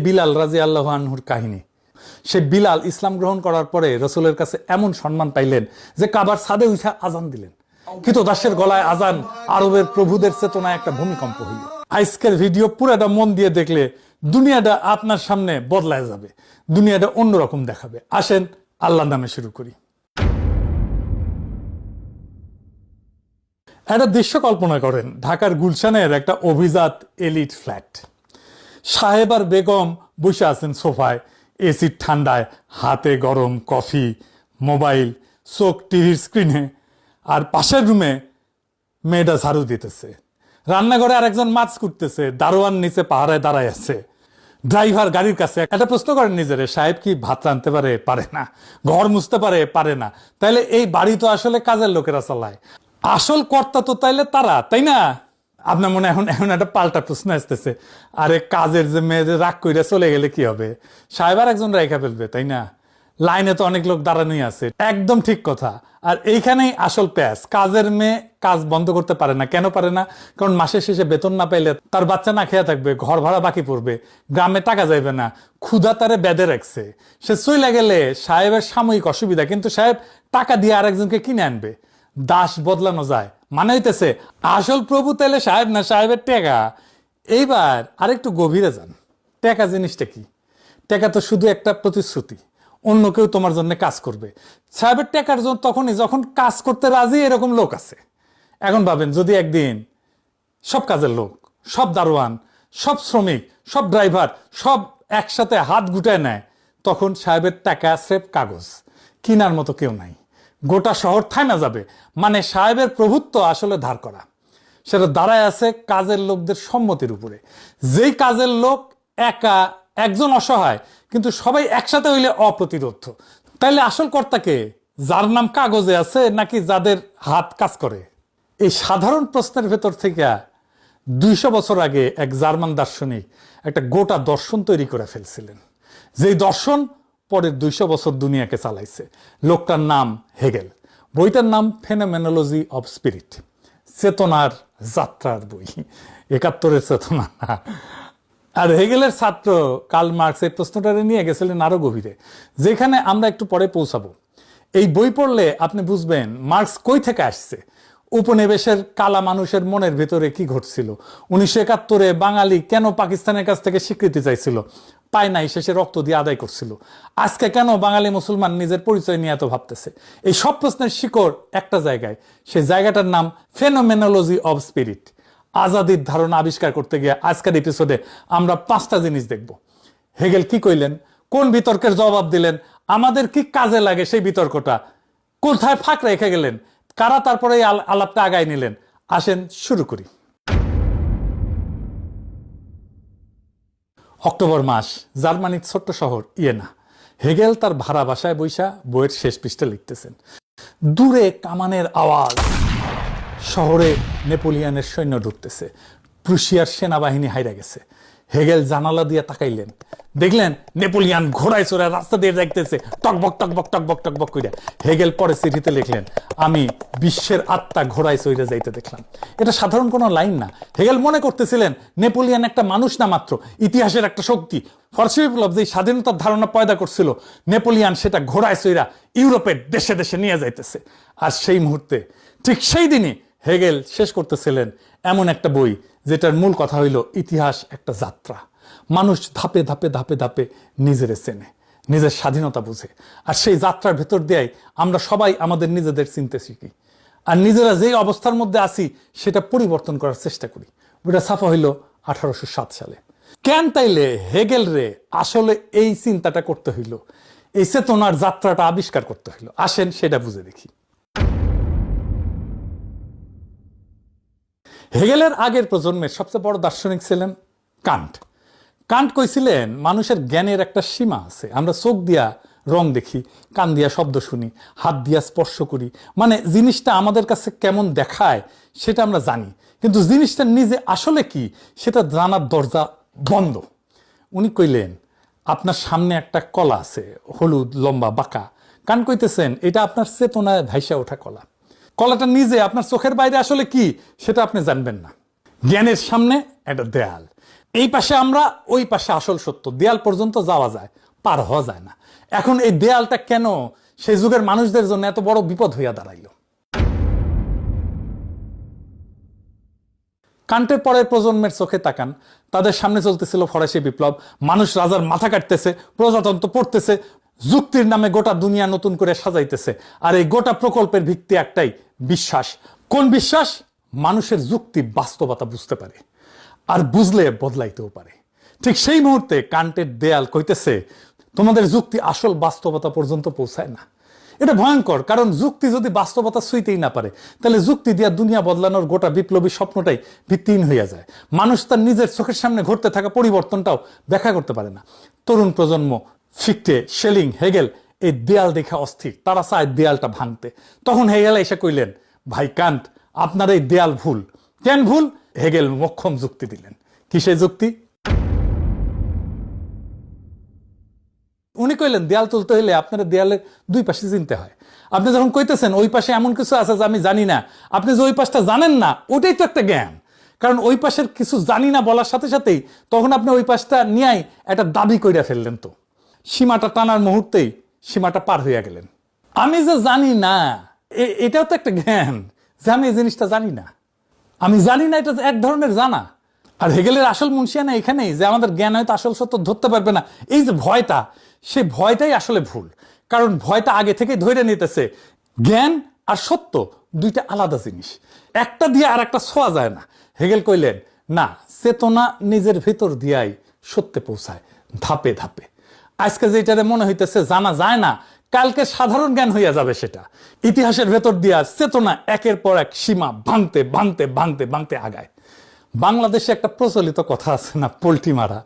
বিলাল রাদিয়াল্লাহু আনহুর কাহিনী। সে বিলাল ইসলাম গ্রহণ করার পরে রাসূলের কাছে এমন সম্মান পাইলেন যে কাবার ছাদে উঠে আজান দিলেন। কৃতদাসের গলায় আজান আরবের প্রভুদের চেতনায় একটা ভূমিকম্প হইল। আজকের ভিডিও পুরাটা মন দিয়ে দেখলে দুনিয়াটা আপনার সামনে বদলায় যাবে, দুনিয়াটা অন্যরকম দেখাবে। আসেন আল্লাহর নামে শুরু করি। একটা দৃশ্য কল্পনা করেন, ঢাকার গুলশানের একটা অভিজাত এলিট ফ্ল্যাট। সাহেব আর বেগম বসে আছেন সোফায়, এসির ঠান্ডায়, হাতে গরম কফি, মোবাইল, চোখ টিভির স্ক্রিনে। আর পাশের রুমে মেয়েটা ঝাড়ু দিতেছে। রান্নাঘরে আরেকজন মাছ কুটতেছে, দারোয়ান নিচে পাহারায় দাঁড়ায় আছে। ড্রাইভার গাড়ির কাছে। একটা প্রশ্ন করেন নিজেরে, সাহেব কি ভাত রাঁধতে পারে? পারে না। ঘর মুছতে পারে? পারে না। তাইলে এই বাড়ি তো আসলে কাজের লোকেরা চালায়, আসল কর্তা তো তাইলে তারা, তাই না? আপনার মনে এখন এখন একটা পাল্টা প্রশ্ন আসতেছে, আরে কাজের যে মেয়েদের রাগ কইরা চলে গেলে কি হবে? সাহেব আর একজন রেখা ফেলবে, তাই না? লাইনে তো অনেক লোক দাঁড়ানোই আছে। একদম ঠিক কথা। আর এইখানেই আসল প্যাচ। কাজের মেয়ে কাজ বন্ধ করতে পারে না। কেন পারে না? কারণ মাসের শেষে বেতন না পাইলে তার বাচ্চা না খেয়ে থাকবে, ঘর ভাড়া বাকি পড়বে, গ্রামে টাকা যাইবে না, ক্ষুধা তারে বেঁধে রাখছে। সে চইলা গেলে সাহেবের সাময়িক অসুবিধা, কিন্তু সাহেব টাকা দিয়ে আরেকজনকে কিনে আনবে। দাস বদলানো যায়, মানে হইতেছে আসল প্রভু তাইলে সাহেব না, সাহেবের টেকা। এইবার আরেকটু গভীরে যান। টেকা জিনিসটা কি? টেকা তো শুধু একটা প্রতিশ্রুতি, অন্য কেউ তোমার জন্য কাজ করবে। সাহেবের টেকার জন্য তখনই যখন কাজ করতে রাজি এরকম লোক আছে। এখন ভাবেন, যদি একদিন সব কাজের লোক, সব দারোয়ান, সব শ্রমিক, সব ড্রাইভার সব একসাথে হাত গুটায় নেয়, তখন সাহেবের টাকা স্রেফ কাগজ, কিনার মতো কেউ নাই। গোটা শহর থাইমা যাবে। মানে সাহেবের প্রভুত্ব আসলে ধার করা। সেটা দাঁড়ায় আছে কাজের লোকদের সম্মতির উপরে। যেই কাজের লোক একা, একজন অসহায়, কিন্তু সবাই একসাথে হইলে অপ্রতিরোধ্য। তাইলে আসল কর্তাকে? যার নাম কাগজে আছে নাকি যাদের হাত কাজ করে? এই সাধারণ প্রশ্নের ভেতর থেকে 200 বছর আগে এক জার্মান দার্শনিক একটা গোটা দর্শন তৈরি করে ফেলছিলেন, যেই দর্শন পরের 200 বছর দুনিয়াকে চালাইছে। লোকটার নাম হেগেল। বইটার নাম ফেনোমেনোলজি অব স্পিরিট, চেতনার যাত্রার বই। 71-এর চেতনা না। আর হেগেলের ছাত্র কার্ল মার্কস এই প্রশ্নটারে নিয়ে গেছিলেন আরো গভীরে, যেখানে আমরা একটু পরে পৌঁছাবো। এই বই পড়লে আপনি বুঝবেন মার্কস কই থেকে আসছে, উপনিবেশের কালা মানুষের মনের ভিতরে কি ঘটছিল, 1971-এ বাঙালি কেন পাকিস্তানের কাছ থেকে স্বীকৃতি চাইছিল, পায় নাই, শেষে রক্ত দিয়ে আদায় করছিল। আজকে কেন বাঙালি মুসলমান নিজের পরিচয় নিয়ে এত ভাবতেছে? এই সব প্রশ্নের শিকড় একটা জায়গায়, সেই জায়গাটার নাম ফেনোমেনোলজি অব স্পিরিট। আজাদির ধারণা আবিষ্কার করতে গিয়ে আজকের এপিসোডে আমরা 5টা জিনিস দেখব। হেগেল কি কইলেন, কোন বিতর্কের জবাব দিলেন, আমাদের কি কাজে লাগে সেই বিতর্কটা, কোথায় ফাঁক রেখে গেলেন, কারা তারপরে এই আলাপটা আগায় নিলেন। আসেন শুরু করি। অক্টোবর মাস, জার্মানির ছোট্ট শহর ইয়েনা। হেগেল তার ভাড়া বাসায় বইসা বইয়ের শেষ পৃষ্ঠা লিখতেছেন। দূরে কামানের আওয়াজ, শহরে নেপোলিয়নের সৈন্য ঢুকতেছে, প্রুশিয়ার সেনাবাহিনী হাইরা গেছে। হেগেল জানালা দিয়ে তাকাইলেন, দেখলেন নেপোলিয়ন ঘোড়ায় চড়ে রাস্তা দিয়ে যাইতেছে, টকবক টকবক টকবক টকবক কইরা। হেগেল পরে চিঠিতে লিখলেন, আমি বিশ্বের আত্মা ঘোড়ায় চড়ে যাইতে দেখলাম। এটা সাধারণ কোনো লাইন না। হেগেল মনে করতেছিলেন নেপোলিয়ন একটা মানুষ না, মাত্র ইতিহাসের একটা শক্তি। ফরাসি বিপ্লব যে স্বাধীনতার ধারণা পয়দা করছিল, নেপোলিয়ন সেটা ঘোড়ায় চড়া ইউরোপের দেশে দেশে নিয়ে যাইতেছে। আর সেই মুহূর্তে, ঠিক সেই দিনই হেগেল শেষ করতেছিলেন এমন একটা বই যেটার মূল কথা হইল ইতিহাস একটা যাত্রা। মানুষ ধাপে ধাপে ধাপে ধাপে নিজেরে চেনে, নিজের স্বাধীনতা বুঝে। আর সেই যাত্রার ভেতর দিয়েই আমরা সবাই আমাদের নিজেদের চিনতে শিখি, আর নিজেরা যেই অবস্থার মধ্যে আছি সেটা পরিবর্তন করার চেষ্টা করি। ওটা ছাপা হইল 1807 সালে। কেন তাইলে হেগেল রে আসলে এই চিন্তাটা করতে হইল, এই চেতনার যাত্রাটা আবিষ্কার করতে হইল? আসেন সেটা বুঝে দেখি। হেগেলের আগের প্রজন্মের সবচেয়ে বড় দার্শনিক ছিলেন কান্ট। কান্ট কইছিলেন মানুষের জ্ঞানের একটা সীমা আছে। আমরা চোখ দিয়া রং দেখি, কান দিয়া শব্দ শুনি, হাত দিয়া স্পর্শ করি, মানে জিনিসটা আমাদের কাছে কেমন দেখায় সেটা আমরা জানি, কিন্তু জিনিসটা নিজে আসলে কি সেটা জানার দরজা বন্ধ। উনি কইলেন, আপনার সামনে একটা কলা আছে, হলুদ, লম্বা, বাঁকা। কান কইতেছেন এটা আপনার চেতনায় ভাইসা ওঠা কলা। কলাটা নিজে আপনার চোখের বাইরে আসলে কি সেটা আপনি জানবেন না। জ্ঞানের সামনে একটা দেয়াল, এই পাশে আমরা, ওই পাশে আসল সত্য, দেয়াল পর্যন্ত যাওয়া যায়, পার হওয়া যায় না। এখন এই দেয়ালটা কেন সেই যুগের মানুষদের জন্য এত বড় বিপদ হইয়া দাঁড়াইল? কান্টের পরের প্রজন্মের চোখে তাকান, তাদের সামনে চলতেছিল ফরাসি বিপ্লব, মানুষ রাজার মাথা কাটতেছে, প্রজাতন্ত্র পড়তেছে, যুক্তির নামে গোটা দুনিয়া নতুন করে সাজাইতেছে। আর এই গোটা প্রকল্পের ভিত্তি একটাই, বিশ্বাস। কোন বিশ্বাস? মানুষের যুক্তি বাস্তবতা বুঝতে পারে, আর বুঝলে বদলাইতেও পারে। ঠিক সেই মুহূর্তে কান্টের দেয়াল কইতেছে, তোমাদের যুক্তি আসল বাস্তবতা পর্যন্ত পৌঁছায় না। এটা ভয়ঙ্কর, কারণ যুক্তি যদি বাস্তবতা ছুঁইতেই না পারে, তাহলে যুক্তি দিয়া দুনিয়া বদলানোর গোটা বিপ্লবী স্বপ্নটাই ভিত্তিহীন হইয়া যায়। মানুষ তার নিজের চোখের সামনে ঘটতে থাকা পরিবর্তনটাও ব্যাখ্যা করতে পারে না। তরুণ প্রজন্ম, ফিক্টে, শেলিং, হেগেল এই দেয়াল দেখে অস্থির, তারা চায় দেয়ালটা ভাঙতে। তখন হেগেল এসে কইলেন, ভাই কান্ট, আপনার এই দেয়াল ভুল। কেন ভুল? হেগেল মোক্ষম যুক্তি দিলেন। কি সেই যুক্তি? উনি কইলেন, দেয়াল তুলতে হইলে আপনার দেয়ালের দুই পাশে চিনতে হয়। আপনি যখন কইতেছেন ওই পাশে এমন কিছু আছে যে আমি জানি না, আপনি যে ওই পাশটা জানেন না, ওটাই তো একটা জ্ঞান। কারণ ওই পাশের কিছু জানি না বলার সাথে সাথেই তখন আপনি ওই পাশটা নিয়েই একটা দাবি কইরা ফেললেন। তো সীমাটা টানার মুহূর্তেই সীমাটা পার হইয়া গেলেন। আমি যে জানি না, এটাও তো একটা জ্ঞান, যে আমি এই জিনিসটা জানি না। আমি জানি না, এটা এক ধরনের জানা। আর হেগেলের আসল মুন্সিয়ানা এখানেই, যে আমাদের জ্ঞান হয়তো আসল সত্য ধরতে পারবে না, এই যে ভয়টা, সেই ভয়টাই আসলে ভুল। কারণ ভয়টা আগে থেকে ধরে নিতেছে জ্ঞান আর সত্য দুইটা আলাদা জিনিস, একটা দিয়ে আর একটা ছোঁয়া যায় না। হেগেল কইলেন, না, চেতনা নিজের ভেতর দিয়াই সত্যে পৌঁছায়, ধাপে ধাপে। আজকে যেটারে মনে হইতেছে জানা যায় না, কালকে সাধারণ জ্ঞান হইয়া যাবে সেটা। ইতিহাসের ভেতর দিয়া চেতনা একের পর এক সীমা ভাঙতে ভাঙতে ভাঙতে ভাঙতে আগায়। বাংলাদেশে একটা প্রচলিত কথা আছে না, পোল্টি মারা।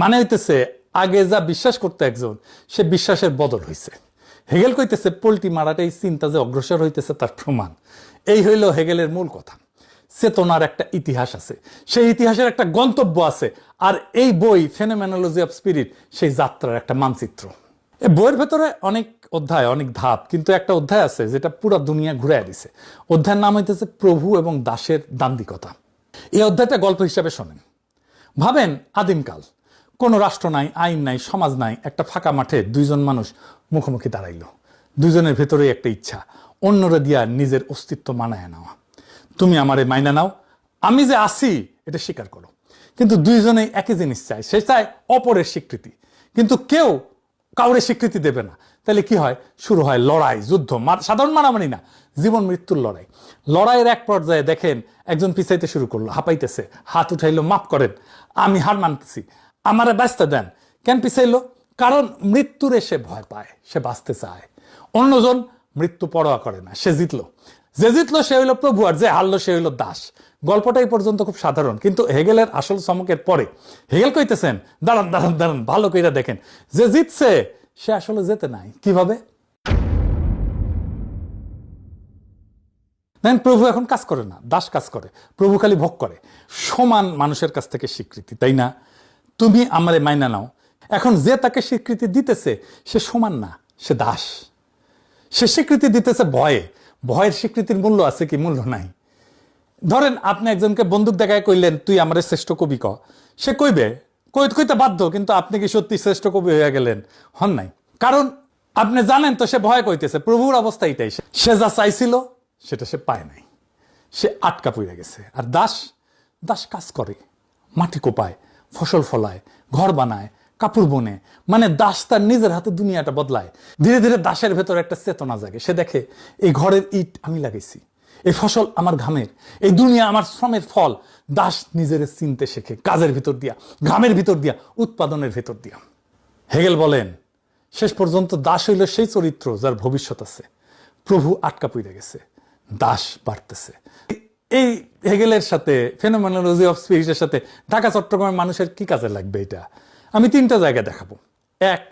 মানে হইতেছে আগে যা বিশ্বাস করতে একজন, সে বিশ্বাসের বদল হইছে। হেগেল কইতেছে পোল্টি মারাটা এই চিন্তা যে অগ্রসর হইতেছে তার প্রমাণ। এই হইল হেগেলের মূল কথা। চেতনার একটা ইতিহাস আছে, সেই ইতিহাসের একটা গন্তব্য আছে, আর এই বই ফেনোমেনোলজি অফ স্পিরিট সেই যাত্রার একটা মানচিত্র। এই বইয়ের ভেতরে অনেক অধ্যায়, অনেক ধাপ, কিন্তু একটা অধ্যায় আছে যেটা পুরো দুনিয়া ঘুরাইয়া দিছে। অধ্যায়ের নাম হইতেছে প্রভু এবং দাসের দান্দিকতা। এই অধ্যায়টা গল্প হিসাবে শোনেন। ভাবেন, আদিমকাল, কোনো রাষ্ট্র নাই, আইন নাই, সমাজ নাই, একটা ফাঁকা মাঠে দুইজন মানুষ মুখোমুখি দাঁড়াইল। দুইজনের ভেতরেই একটা ইচ্ছা, অন্যরা দিয়া নিজের অস্তিত্ব মানায় নেওয়া। তুমি আমারে মাইনা নাও, আমি যে আছি এটা স্বীকার করো। কিন্তু দুইজনেই একই জিনিস চায়, সে চায় অপরের স্বীকৃতি, কিন্তু কেউ কাউরে স্বীকৃতি দেবে না। তাহলে কি হয়? শুরু হয় লড়াই, যুদ্ধ, সাধারণ মারামারি না, জীবন মৃত্যুর লড়াই। লড়াইয়ের এক পর্যায়ে দেখেন একজন পিছাইতে শুরু করলো, হাঁপাইতেছে, হাত উঠাইলো, মাফ করেন, আমি হার মানতেছি, আমারে বাঁচতে দেন। কেন পিছাইলো? কারণ মৃত্যুরে সে ভয় পায়, সে বাঁচতে চায়। অন্যজন মৃত্যু পরোয়া করে না, সে জিতলো। যে জিতলো সে হইল প্রভু, আর যে হারলো সে হইল দাস। গল্পটা এই পর্যন্ত খুব সাধারণ, কিন্তু হেগেলের আসল চমকের পরে হেগেল কইতেছেন, দাঁড়ান দাঁড়ান দাঁড়ান, ভালো কইরা দেখেন, যে জিতছে সে আসলে যেতে নাই। কিভাবে? দেখেন, প্রভু এখন কাজ করে না, দাস কাজ করে। প্রভু খালি ভোগ করে। সমান মানুষের কাছ থেকে স্বীকৃতি, তাই না? তুমি আমারে মাইনা নাও। এখন যে তাকে স্বীকৃতি দিতেছে সে সমান না, সে দাস। সে স্বীকৃতি দিতেছে ভয়ে। ভয়ের স্বীকৃতির মূল্য আছে কি? মূল্য নাই। ধরেন আপনি একজনকে বন্দুক দেখায় কইলেন, তুই আমারে শ্রেষ্ঠ কবি ক। সে কইবে, কইতে বাধ্য, কিন্তু আপনি কি সত্যি শ্রেষ্ঠ কবি হয়ে গেলেন? হন নাই। কারণ আপনি জানেন তো সে ভয় কইতেছে। প্রভুর অবস্থা এটাই, সে যা চাইছিল সেটা সে পায় নাই, সে আটকা পড়ে গেছে। আর দাস, দাস কাজ করে, মাটি কোপায়, ফসল ফলায়, ঘর বানায়, কাপড় বনে। মানে দাস তার নিজের হাতে দুনিয়াটা বদলায়। ধীরে ধীরে দাসের ভেতর একটা চেতনা জাগে। সে দেখে এই ঘরের ইট আমি লাগাইছি, এই ফসল আমার ঘামের, এই দুনিয়া আমার শ্রমের ফল। দাস নিজের চিনতে শেখে কাজের ভিতর দিয়া, ঘামের ভিতর দিয়া, উৎপাদনের ভিতর দিয়া। হেগেল বলেন, শেষ পর্যন্ত দাস হইল সেই চরিত্র যার ভবিষ্যৎ আছে। প্রভু আটকা পড়ে গেছে, দাস বাড়তেছে। এই হেগেলের সাথে, ফেনোমেনোলজি অফ স্পিরিটের সাথে ঢাকা চট্টগ্রামের মানুষের কি কাজে লাগবে এটা আমি তিনটা জায়গায় দেখাবো। এক,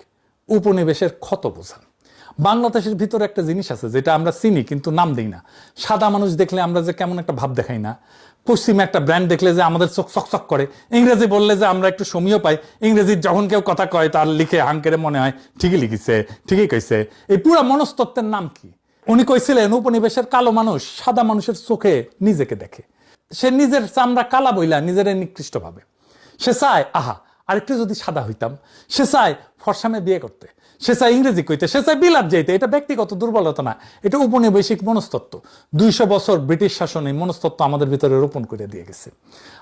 উপনিবেশের ক্ষত বোঝা। বাংলাদেশের ভিতরে একটা জিনিস আছে যেটা আমরা চিনি কিন্তু নাম দিই না। সাদা মানুষ দেখলে আমরা যে কেমন একটা ভাব দেখাই না, পশ্চিমে একটা ব্র্যান্ড দেখলে যে আমাদের চোখ চকচক করে, ইংরেজি বললে যে আমরা একটু সমীয় পাই, ইংরেজি যখন কেউ কথা কয় তার লিখে হাঙ্কেরে মনে হয় ঠিকই লিখেছে, ঠিকই কইছে। এই পুরা মনস্তত্ত্বের নাম কি? উনি কইছিলেন, উপনিবেশের কালো মানুষ সাদা মানুষের চোখে নিজেকে দেখে। সে নিজের চামড়া কালা বইলা নিজের নিকৃষ্ট ভাবে। সে চায় আরেকটু যদি সাদা হইতাম, সে চায় ফর্সামে বিয়ে করতে, সে চায় ইংরেজি কইতে, সে চায় বিলাত যাইতে। এটা ব্যক্তিগত দুর্বলতা না, এটা উপনিবেশিক মনস্তত্ত্ব। 200 বছর ব্রিটিশ শাসন এই মনস্তত্ত্ব আমাদের ভিতরে রোপণ করে দিয়ে গেছে।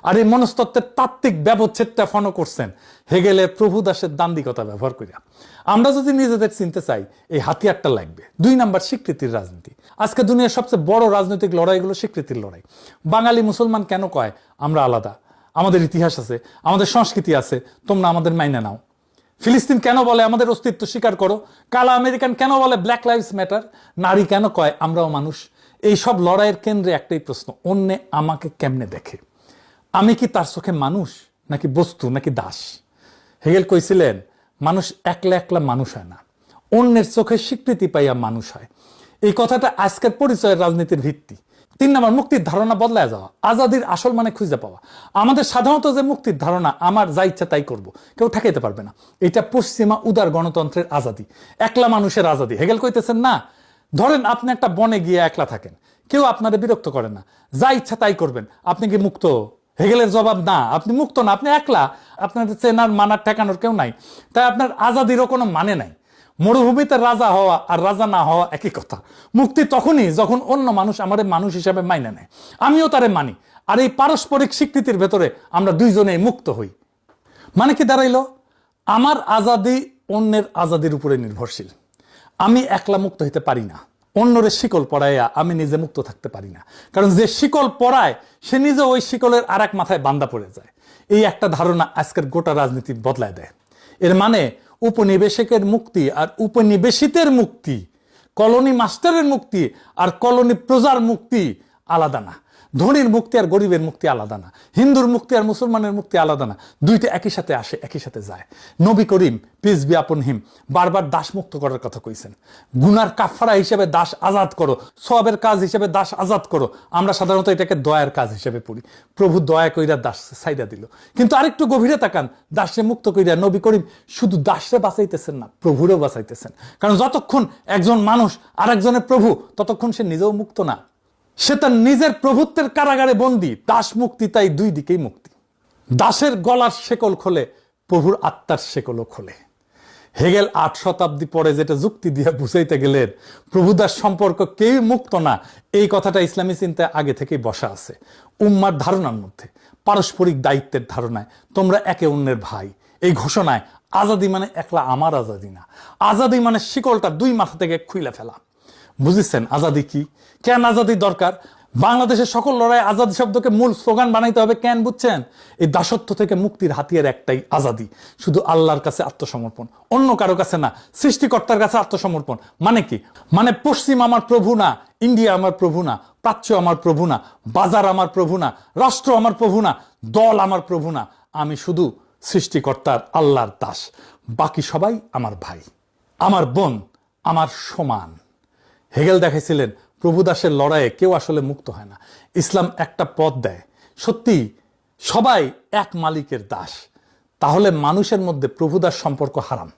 আর এই মনস্তত্ত্বের তাত্ত্বিক ব্যবচ্ছেদটা ফলো করছেন হেগেলের প্রভু দাসের দান্দিকতা ব্যবহার করিয়া। আমরা যদি নিজেদের চিনতে চাই, এই হাতিয়ারটা লাগবে। 2 নাম্বার, স্বীকৃতির রাজনীতি। আজকে দুনিয়ার সবচেয়ে বড় রাজনৈতিক লড়াইগুলো স্বীকৃতির লড়াই। বাঙালি মুসলমান কেন কয় আমরা আলাদা? আমাদের ইতিহাস আছে, আমাদের সংস্কৃতি আছে, তোমরা আমাদের মাইনে নাও। ফিলিস্তিন কেন বলে আমাদের অস্তিত্ব স্বীকার করো? কালা আমেরিকান কেন বলে ব্ল্যাক লাইভস ম্যাটার? নারী কেন কয় আমরাও মানুষ? এই সব লড়াইয়ের কেন্দ্রে একটাই প্রশ্ন, অন্যে আমাকে কেমনে দেখে? আমি কি তার চোখে মানুষ, নাকি বস্তু, নাকি দাস? হেগেল কইছিলেন মানুষ একলা একলা মানুষ হয় না, অন্যের চোখে স্বীকৃতি পাইয়া মানুষ হয়। এই কথাটা আজকের পরিচয়ের রাজনীতির ভিত্তি। 3 নাম্বার, মুক্তির ধারণা বদলায় যাওয়া। আজাদির আসল মানে খুঁজে পাওয়া। আমাদের সাধারণত যে মুক্তির ধারণা, আমার যা ইচ্ছা তাই করব, কেউ ঠেকাইতে পারবে না, এটা পশ্চিমা উদার গণতন্ত্রের আজাদি, একলা মানুষের আজাদি। হেগেল কইতেছেন না, ধরেন আপনি একটা বনে গিয়ে একলা থাকেন, কেউ আপনাদের বিরক্ত করে না, যা ইচ্ছা তাই করবেন, আপনি কি মুক্ত? হেগেলের জবাব না, আপনি মুক্ত না, আপনি একলা, আপনাদের চেনার মানার ঠেকানোর কেউ নাই, তাই আপনার আজাদিরও কোনো মানে নাই। মরুভূমিতে রাজা হওয়া আর রাজা না হওয়া একই কথা। মুক্তি তখনই যখন অন্য মানুষ আমারে মানুষ হিসাবে মাইনে নেয়, আমিও তারে মানি, আর এই পারস্পরিক স্বীকৃতির ভেতরে আমরা দুইজনেই মুক্ত হই। মানে কি দাঁড়াইলো? আমার আজাদি অন্যের আজাদির উপরে নির্ভরশীল। আমি একলা মুক্ত হইতে পারি না, অন্যরে শিকল পরাইয়া আমি নিজে মুক্ত থাকতে পারি না, কারণ যে শিকল পরায় সে নিজে ওই শিকলের আর এক মাথায় বান্দা পড়ে যায়। এই একটা ধারণা আজকের গোটা রাজনীতি বদলায় দেয়। এর মানে উপনিবেশকের মুক্তি আর উপনিবেশিতের মুক্তি, কলোনি মাস্টারের মুক্তি আর কলোনি প্রজার মুক্তি আলাদা না। ধনীর মুক্তি আর গরিবের মুক্তি আলাদা না। হিন্দুর মুক্তি আর মুসলমানের মুক্তি আলাদা না। দুইটা একই সাথে আসে, একই সাথে যায়। নবী করিম পিস বি আপন হিম বারবার দাস মুক্ত করার কথা কইছেন। গুনার কাফারা হিসেবে দাস আজাদ করো, সওয়াবের কাজ হিসেবে দাস আজাদ করো। আমরা সাধারণত এটাকে দয়ার কাজ হিসেবে পড়ি। প্রভু দয়া কইরা দাস সাইডা দিল, কিন্তু আরেকটু গভীরে তাকান, দাসে মুক্ত কইরা নবী করিম শুধু দাসরে বাঁচাইতেছেন না, প্রভুরেও বাঁচাইতেছেন। কারণ যতক্ষণ একজন মানুষ আর একজনের প্রভু, ততক্ষণ সে নিজেও মুক্ত না, সে তার নিজের প্রভুত্বের কারাগারে বন্দী। দাস মুক্তি তাই দুই দিকেই মুক্তি। দাসের গলার শেকল খোলে, প্রভুর আত্মার শেকলও খোলে। হেগেল 8 শতাব্দী পরে যেটা যুক্তি দিয়ে বুঝাইতে গেলেন প্রভু দাস সম্পর্ক কেউ মুক্ত না, এই কথাটা ইসলামী চিন্তায় আগে থেকেই বসা আছে। উম্মার ধারণার মধ্যে, পারস্পরিক দায়িত্বের ধারণায়, তোমরা একে অন্যের ভাই, এই ঘোষণায় আজাদি মানে একলা আমার আজাদি না, আজাদি মানে শিকলটা 2 মাথা থেকে খুইলা ফেলা। বুঝেছেন আজাদি কি, কেন আজাদি দরকার? বাংলাদেশের সকল লড়াই আজাদি শব্দকে মূল স্লোগান বানাইতে হবে কেন বুঝছেন? এই দাসত্ব থেকে মুক্তির হাতিয়ার একটাই, আজাদি। শুধু আল্লাহর কাছে আত্মসমর্পণ, অন্য কারো কাছে না, সৃষ্টিকর্তার কাছে আত্মসমর্পণ। মানে কি? মানে পশ্চিম আমার প্রভু না, ইন্ডিয়া আমার প্রভু না, প্রাচ্য আমার প্রভু না, বাজার আমার প্রভু না, রাষ্ট্র আমার প্রভু না, দল আমার প্রভু না, আমি শুধু সৃষ্টিকর্তার আল্লাহর দাস। বাকি সবাই আমার ভাই, আমার বোন, আমার সমান। হেগেল দেখাইছিলেন প্রভু দাসের লড়াইয়ে কেউ আসলে মুক্ত হয় না। ইসলাম একটা পথ দেয়, সত্যি সবাই এক মালিকের দাস, তাহলে মানুষের মধ্যে প্রভু দাস সম্পর্ক হারাম।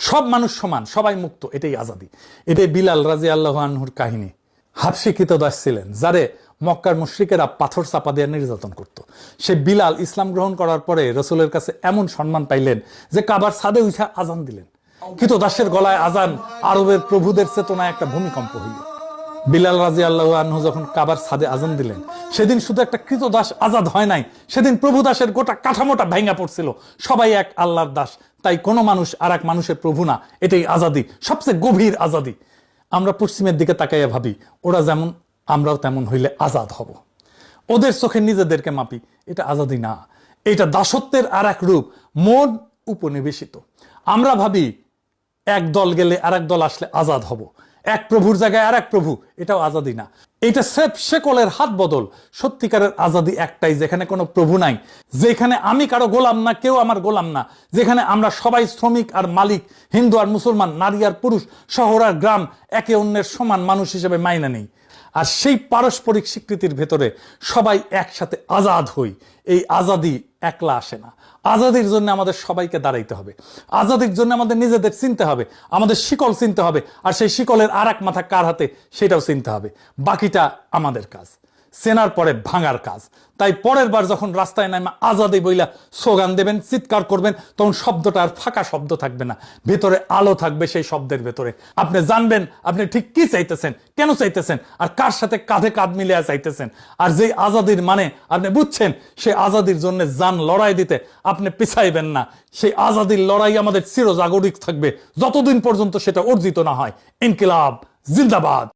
সব মানুষ সমান, সবাই মুক্ত, এটাই আজাদি। এটাই বিলাল রাদিয়াল্লাহু আনহুর কাহিনী। হাবশী দাস ছিলেন যারে মক্কার মুশরিকেরা পাথর চাপা দিয়ে নির্যাতন করত। সে বিলাল ইসলাম গ্রহণ করার পরে রসুলের কাছে এমন সম্মান পাইলেন যে কাবার ছাদে উঠা আজান দিলেন। দাসের গলায় আজান আরবের প্রভুদের চেতনায় একটা ভূমিকম্প হইল। বিলাল রাদিয়াল্লাহু আনহু যখন কাবার ছাদে আজান দিলেন, সেদিন শুধু একটা দাস আজাদ হয় নাই, সেদিন প্রভু দাসের গোটা কাঠামোটা ভাঙা পড়ছিল। সবাই এক আল্লাহর দাস, তাই কোনো মানুষ আর এক মানুষের প্রভু না, এটাই আজাদি, সবচেয়ে গভীর আজাদি। আমরা পশ্চিমের দিকে তাকাইয়া ভাবি ওরা যেমন আমরাও তেমন হইলে আজাদ হব, ওদের চোখে নিজেদেরকে মাপি, এটা আজাদি না, এটা দাসত্বের আর এক রূপ, মন উপনিবেশিত। আমরা ভাবি এক দল গেলে আর এক দল আসলে আজাদ হব, এক প্রভুর জায়গায় আর এক প্রভু, এটাও আজাদি না, এটা স্রেফ শেকলের হাত বদল। সত্যিকারের আজাদি একটাই, যেখানে কোনো প্রভু নাই, যেখানে আমি কারো গোলাম না, কেউ আমার গোলাম না, যেখানে আমরা সবাই শ্রমিক আর মালিক, হিন্দু আর মুসলমান, নারী আর পুরুষ, শহর আর গ্রাম একে অন্যের সমান মানুষ হিসেবে মাইনা নেই। আর সেই পারস্পরিক স্বীকৃতির ভেতরে সবাই একসাথে আজাদ হই। এই আজাদি একলা আসে না, আজাদির জন্য আমাদের সবাইকে দাঁড়াইতে হবে, আজাদির জন্য আমাদের নিজেদের চিনতে হবে, আমাদের শিকল চিনতে হবে, আর সেই শিকলের আর এক মাথা কার হাতে সেটাও চিনতে হবে। বাকিটা আমাদের কাজ। চেনার পরে ভাঙার কাজ। তাই পরের বার যখন রাস্তায় নামে আজাদি বইলা স্লোগান দেবেন, চিৎকার করবেন, তখন শব্দটা আর ফাঁকা শব্দ থাকবে না, ভেতরে আলো থাকবে সেই শব্দের ভেতরে। আপনি জানবেন আপনি ঠিক কি চাইতেছেন, কেন চাইতেছেন, আর কার সাথে কাঁধে কাঁধ মিলিয়ে চাইতেছেন। আর যেই আজাদির মানে আপনি বুঝছেন, সেই আজাদির জন্য জান লড়াই দিতে আপনি পিছাইবেন না। সেই আজাদির লড়াই আমাদের চিরজাগরিক থাকবে যতদিন পর্যন্ত সেটা অর্জিত না হয়। ইনকিলাব জিন্দাবাদ।